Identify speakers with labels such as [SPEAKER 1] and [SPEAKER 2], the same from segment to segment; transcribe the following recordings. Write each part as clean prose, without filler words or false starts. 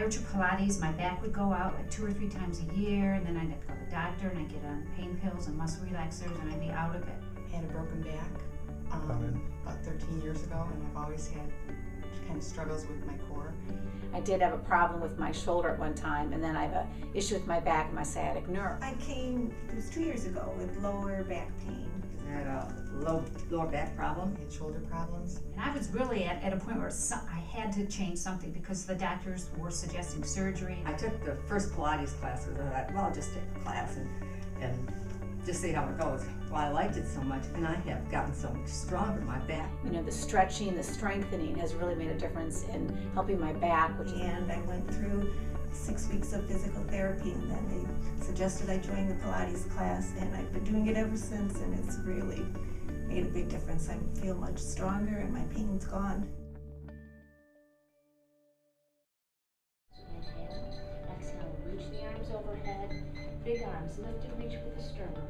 [SPEAKER 1] prior to Pilates, my back would go out like 2 or 3 times a year, and then I'd have to go to the doctor, and I'd get on pain pills and muscle relaxers, and I'd be out of it.
[SPEAKER 2] I had a broken back about 13 years ago, and I've always had kind of struggles with my core.
[SPEAKER 3] I did have a problem with my shoulder at one time, and then I have an issue with my back and my sciatic nerve.
[SPEAKER 4] I came, it was 2 years ago, with lower back pain.
[SPEAKER 5] I had a lower back problem.
[SPEAKER 2] I had shoulder problems.
[SPEAKER 1] And I was really at a point where I had to change something because the doctors were suggesting surgery.
[SPEAKER 5] I took the first Pilates class because I thought, well, I'll just take the class and just see how it goes. Well, I liked it so much, and I have gotten so much stronger. My back.
[SPEAKER 3] You know, the stretching, the strengthening has really made a difference in helping my back.
[SPEAKER 4] And I went through 6 weeks of physical therapy, and then they suggested I join the Pilates class, and I've been doing it ever since, and it's really made a big difference. I feel much stronger, and my pain's gone.
[SPEAKER 6] Inhale, exhale, reach the arms overhead. Big arms, lift and reach with the sternum.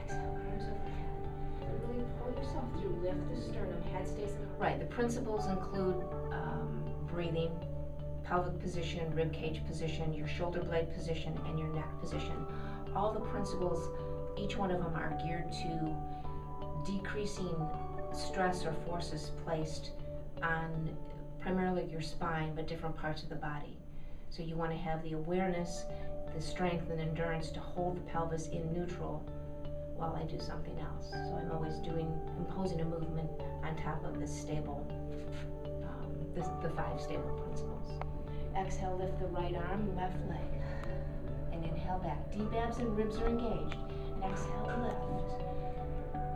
[SPEAKER 6] Exhale, arms overhead. Really pull yourself through, lift the sternum, head stays in the right. The principles include breathing, pelvic position, rib cage position, your shoulder blade position, and your neck position. All the principles, each one of them are geared to decreasing stress or forces placed on primarily your spine, but different parts of the body. So you want to have the awareness, the strength and endurance to hold the pelvis in neutral while I do something else. So I'm always imposing a movement on top of this stable, the 5 stable principles. Exhale, lift the right arm, left leg, and inhale back. Deep abs and ribs are engaged. And exhale, lift,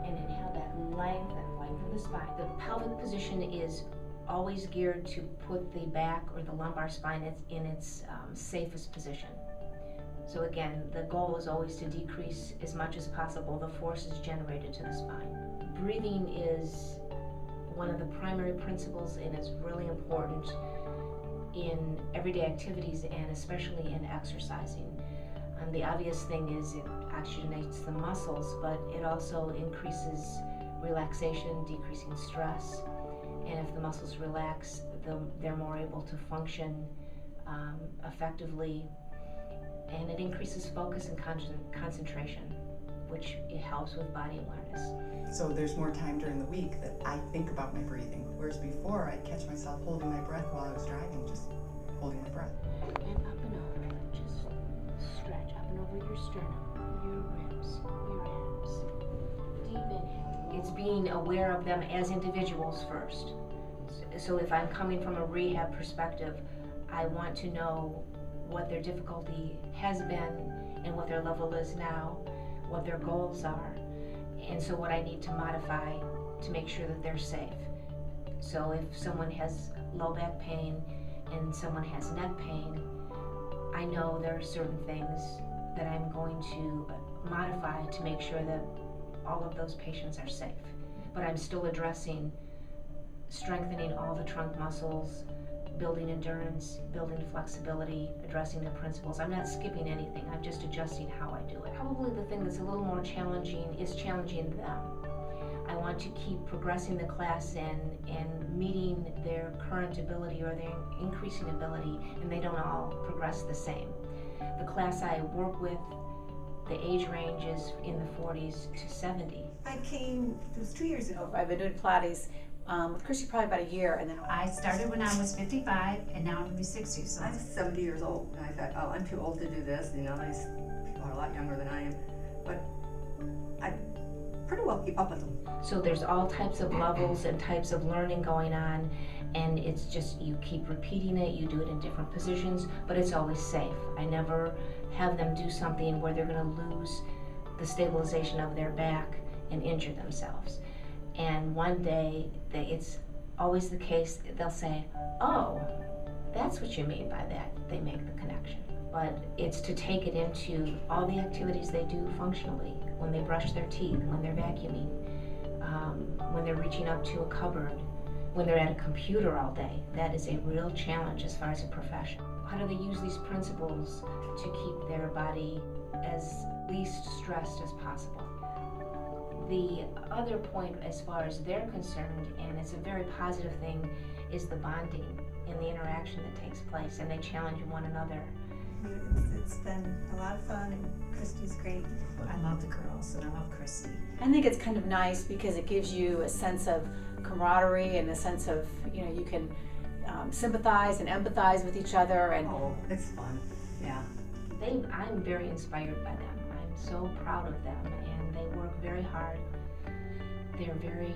[SPEAKER 6] and inhale back. Lengthen the spine. The pelvic position is always geared to put the back or the lumbar spine in its safest position. So again, the goal is always to decrease as much as possible the forces generated to the spine. Breathing is one of the primary principles and is really important in everyday activities and especially in exercising. The obvious thing is it oxygenates the muscles, but it also increases relaxation, decreasing stress. And if the muscles relax, they're more able to function effectively, and it increases focus and concentration, which it helps with body awareness.
[SPEAKER 2] So there's more time during the week that I think about my breathing, whereas before I'd catch myself holding my breath while I was driving, just holding my breath.
[SPEAKER 6] And up and over, just stretch up and over your sternum, your ribs, your abs. Deep inhale. It's being aware of them as individuals first. So if I'm coming from a rehab perspective, I want to know what their difficulty has been and what their level is now, what their goals are, and so what I need to modify to make sure that they're safe. So if someone has low back pain and someone has neck pain, I know there are certain things that I'm going to modify to make sure that all of those patients are safe. But I'm still addressing strengthening all the trunk muscles, building endurance, building flexibility, addressing the principles. I'm not skipping anything, I'm just adjusting how I do it. Probably the thing that's a little more challenging is challenging them. I want to keep progressing the class and meeting their current ability or their increasing ability, and they don't all progress the same. The class I work with, the age range is in the 40s to 70.
[SPEAKER 4] I came, it was 2 years ago.
[SPEAKER 3] I've been doing Pilates with Kristie probably about a year, and then
[SPEAKER 1] I started when I was 55, and now I'm going to be 60. So
[SPEAKER 5] I'm 70 years old, and I thought, oh, I'm too old to do this. You know, these people are a lot younger than I am, but I pretty well keep up with them.
[SPEAKER 6] So there's all types of levels and types of learning going on, and it's just you keep repeating it, you do it in different positions, but it's always safe. I never have them do something where they're going to lose the stabilization of their back and injure themselves. And one day, it's always the case, they'll say, oh, that's what you mean by that. They make the connection. But it's to take it into all the activities they do functionally, when they brush their teeth, when they're vacuuming, when they're reaching up to a cupboard, when they're at a computer all day. That is a real challenge as far as a profession. How do they use these principles to keep their body as least stressed as possible? The other point as far as they're concerned, and it's a very positive thing, is the bonding. in the interaction that takes place, and they challenge one another.
[SPEAKER 4] It's been a lot of fun, and Kristie's great.
[SPEAKER 1] I love the girls and I love Kristie.
[SPEAKER 3] I think it's kind of nice because it gives you a sense of camaraderie and a sense of, you can sympathize and empathize with each other. And
[SPEAKER 5] Oh, it's fun, yeah.
[SPEAKER 6] I'm very inspired by them. I'm so proud of them, and they work very hard. They're very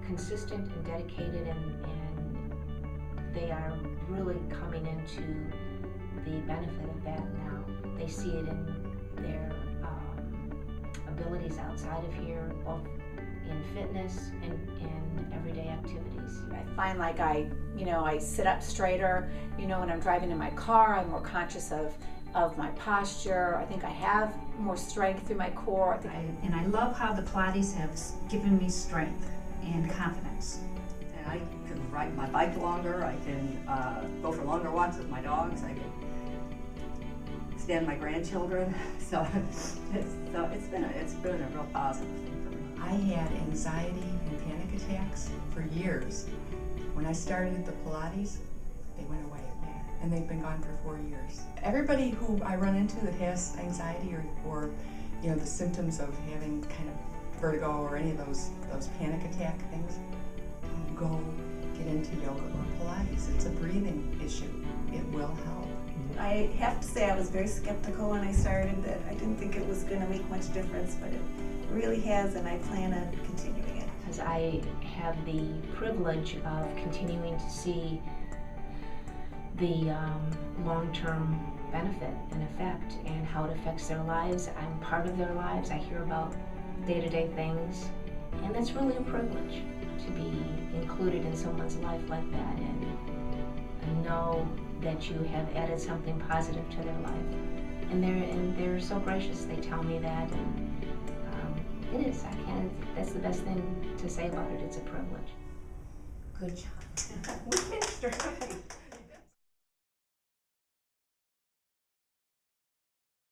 [SPEAKER 6] consistent and dedicated, and they are really coming into the benefit of that now. They see it in their abilities outside of here, both in fitness and in everyday activities.
[SPEAKER 3] I find like I sit up straighter, when I'm driving in my car. I'm more conscious of my posture. I think I have more strength through my core.
[SPEAKER 1] And I love how the Pilates has given me strength and confidence.
[SPEAKER 5] And I can ride my bike longer, I can go for longer walks with my dogs, I can stand my grandchildren, so it's been a real positive thing for me.
[SPEAKER 2] I had anxiety and panic attacks for years. When I started the Pilates, they went away, and they've been gone for 4 years. Everybody who I run into that has anxiety or the symptoms of having kind of vertigo or any of those panic attack things, go get into yoga or Pilates. It's a breathing issue. It will help.
[SPEAKER 4] I have to say I was very skeptical when I started, that I didn't think it was going to make much difference, but it really has, and I plan on continuing it.
[SPEAKER 6] Because I have the privilege of continuing to see the long-term benefit and effect and how it affects their lives. I'm part of their lives. I hear about day-to-day things, and that's really a privilege to be included in someone's life like that, and know that you have added something positive to their life. And they're so gracious. They tell me that, and it is. That's the best thing to say about it. It's a privilege.
[SPEAKER 1] Good job.
[SPEAKER 6] We finished her.